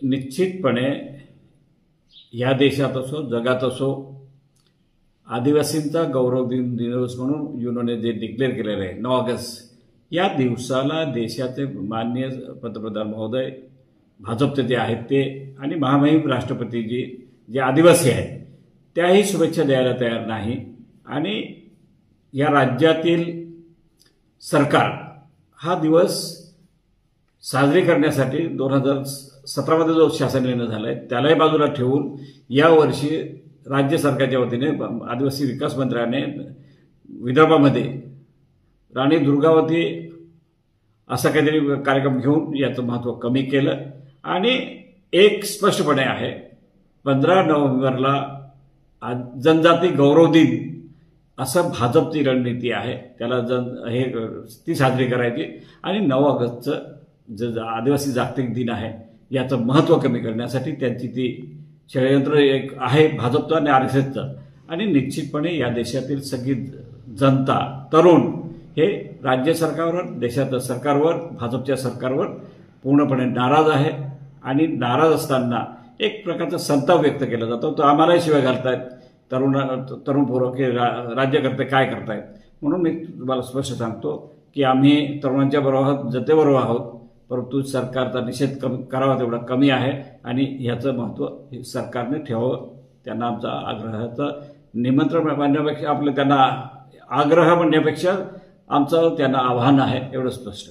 निश्चितपणे या देशात असो जगात असो आदिवासींचा गौरव दिवस म्हणून युनोने जे डिक्लेअर केलेलं आहे 9 ऑगस्ट या दिवसाला देशाचे माननीय पंतप्रधान महोदय भाजपचे जे आहेत ते आणि महामहिम राष्ट्रपती जे आदिवासी आहेत त्याही शुभेच्छा द्यायला तयार नाही। आणि या राज्यातील सरकार हा दिवस साजरी करण्यासाठी 2017 मध्ये जो शासन निर्णय झालाय त्यालाही बाजूला ठेवून या वर्षी राज्य सरकारच्या वतीने आदिवासी विकास मंत्र्याने विदर्भामध्ये राणी दुर्गावती असा काहीतरी कार्यक्रम घेऊन याचं महत्त्व कमी केलं। आणि एक स्पष्टपणे आहे 15 नोव्हेंबरला जनजाती गौरव दिन असं भाजपची रणनीती आहे, त्याला ती साजरी करायची। आणि 9 ऑगस्टचं आदिवासी जागतिक दिन आहे याचं महत्त्व कमी करण्यासाठी त्यांची ती षडयंत्र एक आहे भाजपचं आणि आरएसएसचं। आणि निश्चितपणे या देशातील सगळी जनता तरुण हे राज्य सरकारवर देशाच्या सरकारवर भाजपच्या सरकारवर पूर्णपणे नाराज आहे। आणि नाराज असताना एक प्रकारचा संताप व्यक्त केला जातो, तो आम्हालाही शिवाय घालतायत तरुण पोरं की राज्यकर्ते काय करतायत। म्हणून मी तुम्हाला स्पष्ट सांगतो की आम्ही तरुणांच्या बरोबर आहोत, जनतेबरोबर आहोत, परंतु सरकारचा निषेध करावा तेवढा कमी आहे आणि ह्याचं महत्त्व सरकारने ठेवावं। त्यांना आमचा आग्रहाचं निमंत्रण मानण्यापेक्षा त्यांना आग्रह म्हणण्यापेक्षा आमचं त्यांना आव्हान आहे एवढं स्पष्ट।